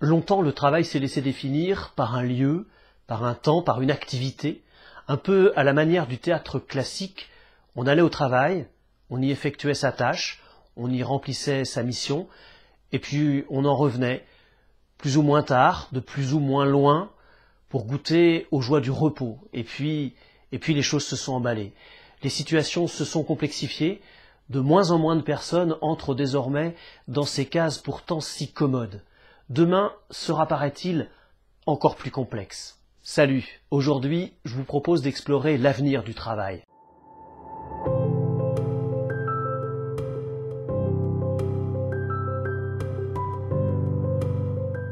Longtemps, le travail s'est laissé définir par un lieu, par un temps, par une activité. Un peu à la manière du théâtre classique, on allait au travail, on y effectuait sa tâche, on y remplissait sa mission, et puis on en revenait, plus ou moins tard, de plus ou moins loin, pour goûter aux joies du repos. Et puis les choses se sont emballées. Les situations se sont complexifiées, de moins en moins de personnes entrent désormais dans ces cases pourtant si commodes. Demain sera, paraît-il, encore plus complexe. Salut, aujourd'hui je vous propose d'explorer l'avenir du travail.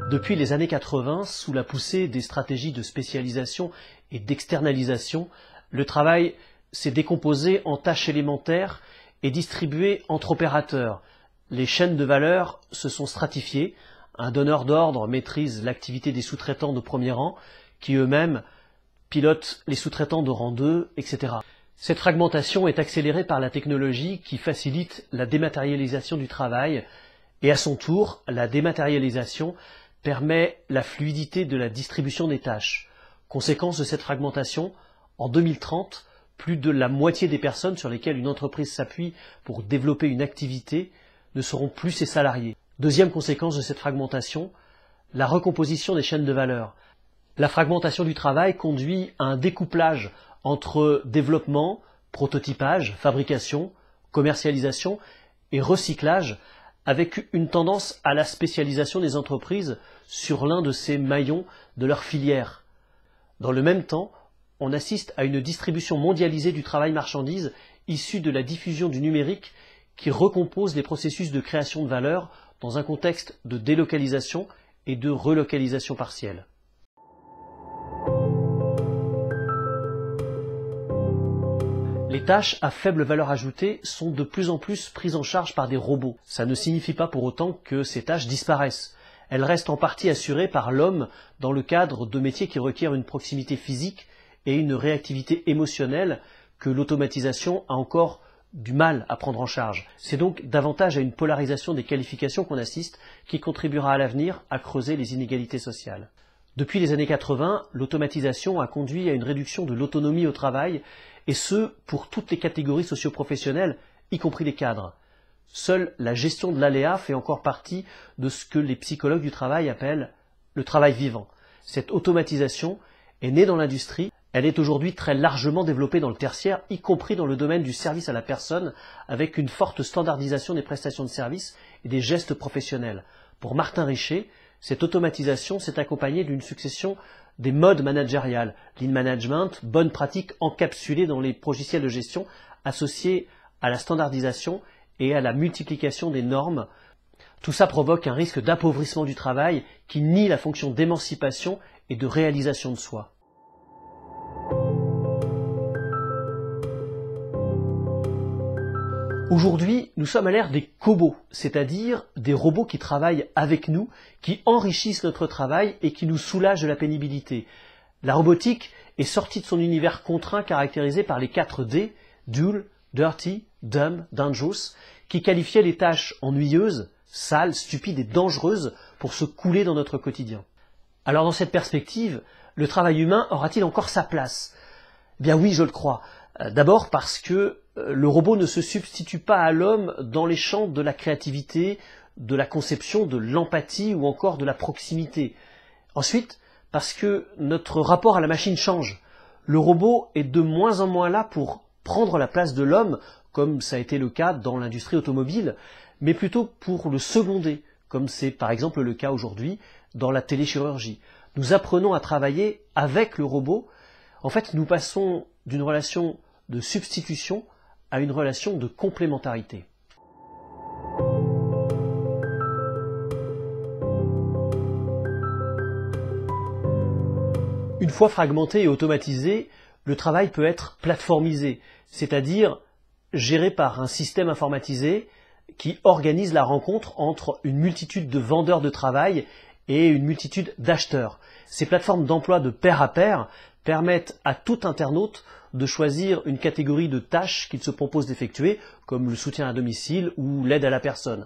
Depuis les années 80, sous la poussée des stratégies de spécialisation et d'externalisation, le travail s'est décomposé en tâches élémentaires et distribué entre opérateurs. Les chaînes de valeur se sont stratifiées. Un donneur d'ordre maîtrise l'activité des sous-traitants de premier rang, qui eux-mêmes pilotent les sous-traitants de rang 2, etc. Cette fragmentation est accélérée par la technologie qui facilite la dématérialisation du travail, et à son tour, la dématérialisation permet la fluidité de la distribution des tâches. Conséquence de cette fragmentation, en 2030, plus de la moitié des personnes sur lesquelles une entreprise s'appuie pour développer une activité ne seront plus ses salariés. Deuxième conséquence de cette fragmentation, la recomposition des chaînes de valeur. La fragmentation du travail conduit à un découplage entre développement, prototypage, fabrication, commercialisation et recyclage, avec une tendance à la spécialisation des entreprises sur l'un de ces maillons de leur filière. Dans le même temps, on assiste à une distribution mondialisée du travail marchandise issue de la diffusion du numérique qui recompose les processus de création de valeur dans un contexte de délocalisation et de relocalisation partielle. Les tâches à faible valeur ajoutée sont de plus en plus prises en charge par des robots. Ça ne signifie pas pour autant que ces tâches disparaissent. Elles restent en partie assurées par l'homme dans le cadre de métiers qui requièrent une proximité physique et une réactivité émotionnelle que l'automatisation a encore du mal à prendre en charge. C'est donc davantage à une polarisation des qualifications qu'on assiste qui contribuera à l'avenir à creuser les inégalités sociales. Depuis les années 80, l'automatisation a conduit à une réduction de l'autonomie au travail, et ce, pour toutes les catégories socio-professionnelles, y compris les cadres. Seule la gestion de l'aléa fait encore partie de ce que les psychologues du travail appellent le travail vivant. Cette automatisation est née dans l'industrie. Elle est aujourd'hui très largement développée dans le tertiaire, y compris dans le domaine du service à la personne, avec une forte standardisation des prestations de services et des gestes professionnels. Pour Martin Richer, cette automatisation s'est accompagnée d'une succession des modes managériales, lean management, bonnes pratiques encapsulées dans les logiciels de gestion, associées à la standardisation et à la multiplication des normes. Tout ça provoque un risque d'appauvrissement du travail qui nie la fonction d'émancipation et de réalisation de soi. Aujourd'hui, nous sommes à l'ère des cobots, c'est-à-dire des robots qui travaillent avec nous, qui enrichissent notre travail et qui nous soulagent de la pénibilité. La robotique est sortie de son univers contraint caractérisé par les 4 D, dull, dirty, dumb, dangerous, qui qualifiaient les tâches ennuyeuses, sales, stupides et dangereuses pour se couler dans notre quotidien. Alors dans cette perspective, le travail humain aura-t-il encore sa place? Eh bien oui, je le crois. D'abord parce que le robot ne se substitue pas à l'homme dans les champs de la créativité, de la conception, de l'empathie ou encore de la proximité. Ensuite, parce que notre rapport à la machine change. Le robot est de moins en moins là pour prendre la place de l'homme, comme ça a été le cas dans l'industrie automobile, mais plutôt pour le seconder, comme c'est par exemple le cas aujourd'hui dans la téléchirurgie. Nous apprenons à travailler avec le robot. En fait, nous passons d'une relation de substitution à une relation de complémentarité. Une fois fragmenté et automatisé, le travail peut être plateformisé, c'est-à-dire géré par un système informatisé qui organise la rencontre entre une multitude de vendeurs de travail et une multitude d'acheteurs. Ces plateformes d'emploi de pair à pair permettent à tout internaute de choisir une catégorie de tâches qu'il se propose d'effectuer, comme le soutien à domicile ou l'aide à la personne.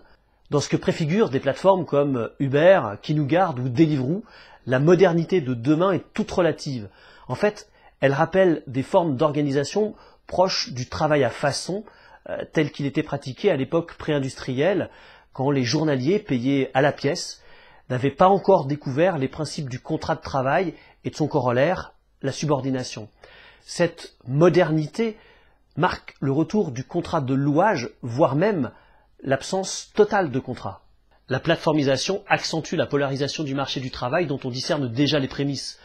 Dans ce que préfigurent des plateformes comme Uber, KinuGuard ou Deliveroo, la modernité de demain est toute relative. En fait, elle rappelle des formes d'organisation proches du travail à façon, tel qu'il était pratiqué à l'époque pré-industrielle, quand les journaliers payés à la pièce n'avaient pas encore découvert les principes du contrat de travail et de son corollaire, la subordination. Cette modernité marque le retour du contrat de louage, voire même l'absence totale de contrat. La plateformisation accentue la polarisation du marché du travail dont on discerne déjà les prémices.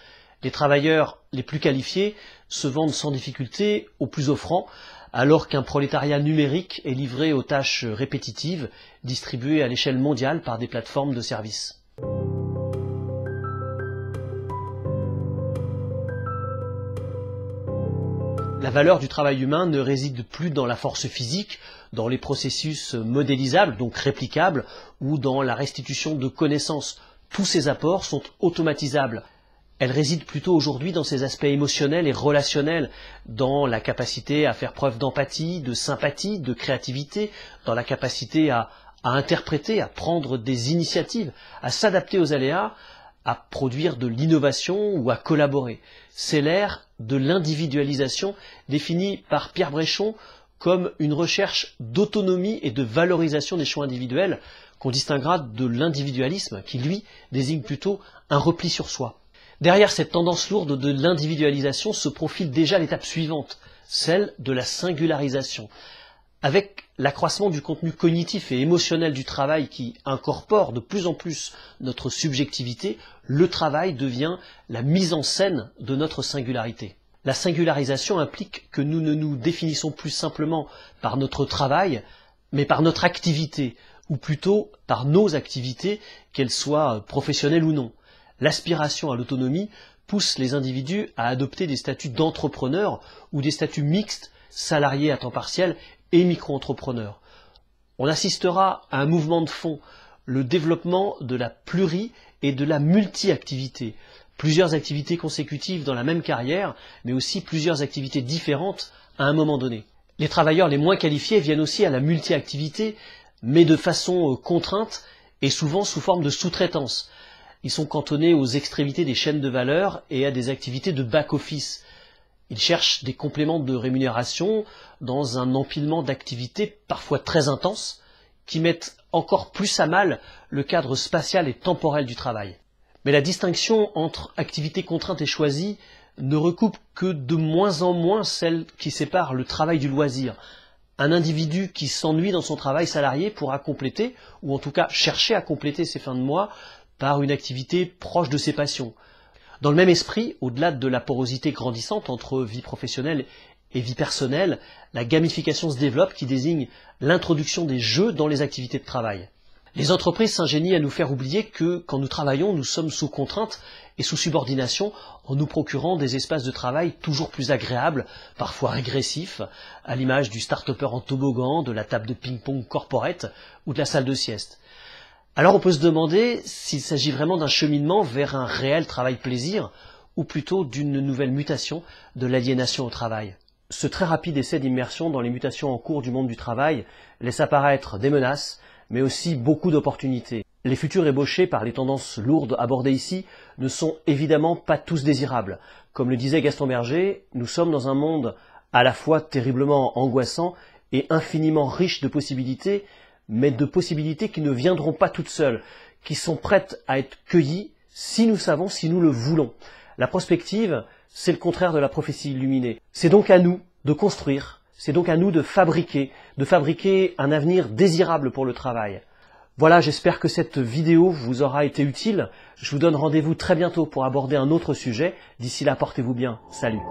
Les travailleurs les plus qualifiés se vendent sans difficulté aux plus offrants, alors qu'un prolétariat numérique est livré aux tâches répétitives, distribuées à l'échelle mondiale par des plateformes de services. La valeur du travail humain ne réside plus dans la force physique, dans les processus modélisables, donc réplicables, ou dans la restitution de connaissances. Tous ces apports sont automatisables. Elle réside plutôt aujourd'hui dans ses aspects émotionnels et relationnels, dans la capacité à faire preuve d'empathie, de sympathie, de créativité, dans la capacité à interpréter, à prendre des initiatives, à s'adapter aux aléas, à produire de l'innovation ou à collaborer. C'est l'ère de l'individualisation définie par Pierre Bréchon comme une recherche d'autonomie et de valorisation des choix individuels qu'on distinguera de l'individualisme qui, lui, désigne plutôt un repli sur soi. Derrière cette tendance lourde de l'individualisation se profile déjà l'étape suivante, celle de la singularisation. Avec l'accroissement du contenu cognitif et émotionnel du travail qui incorpore de plus en plus notre subjectivité, le travail devient la mise en scène de notre singularité. La singularisation implique que nous ne nous définissons plus simplement par notre travail, mais par notre activité, ou plutôt par nos activités, qu'elles soient professionnelles ou non. L'aspiration à l'autonomie pousse les individus à adopter des statuts d'entrepreneurs ou des statuts mixtes, salariés à temps partiel et micro-entrepreneurs. On assistera à un mouvement de fond, le développement de la et de la multi-activité. Plusieurs activités consécutives dans la même carrière, mais aussi plusieurs activités différentes à un moment donné. Les travailleurs les moins qualifiés viennent aussi à la multi-activité, mais de façon contrainte et souvent sous forme de sous-traitance. Ils sont cantonnés aux extrémités des chaînes de valeur et à des activités de back-office. Ils cherchent des compléments de rémunération dans un empilement d'activités parfois très intenses qui mettent encore plus à mal le cadre spatial et temporel du travail. Mais la distinction entre activités contraintes et choisies ne recoupe que de moins en moins celle qui sépare le travail du loisir. Un individu qui s'ennuie dans son travail salarié pourra compléter, ou en tout cas chercher à compléter ses fins de mois, par une activité proche de ses passions. Dans le même esprit, au-delà de la porosité grandissante entre vie professionnelle et vie personnelle, la gamification se développe qui désigne l'introduction des jeux dans les activités de travail. Les entreprises s'ingénient à nous faire oublier que quand nous travaillons, nous sommes sous contrainte et sous subordination en nous procurant des espaces de travail toujours plus agréables, parfois régressifs, à l'image du start-upper en toboggan, de la table de ping-pong corporate ou de la salle de sieste. Alors on peut se demander s'il s'agit vraiment d'un cheminement vers un réel travail-plaisir ou plutôt d'une nouvelle mutation de l'aliénation au travail. Ce très rapide essai d'immersion dans les mutations en cours du monde du travail laisse apparaître des menaces, mais aussi beaucoup d'opportunités. Les futurs ébauchés par les tendances lourdes abordées ici ne sont évidemment pas tous désirables. Comme le disait Gaston Berger, nous sommes dans un monde à la fois terriblement angoissant et infiniment riche de possibilités, mais de possibilités qui ne viendront pas toutes seules, qui sont prêtes à être cueillies si nous savons, si nous le voulons. La prospective, c'est le contraire de la prophétie illuminée. C'est donc à nous de construire, c'est donc à nous de fabriquer un avenir désirable pour le travail. Voilà, j'espère que cette vidéo vous aura été utile. Je vous donne rendez-vous très bientôt pour aborder un autre sujet. D'ici là, portez-vous bien. Salut.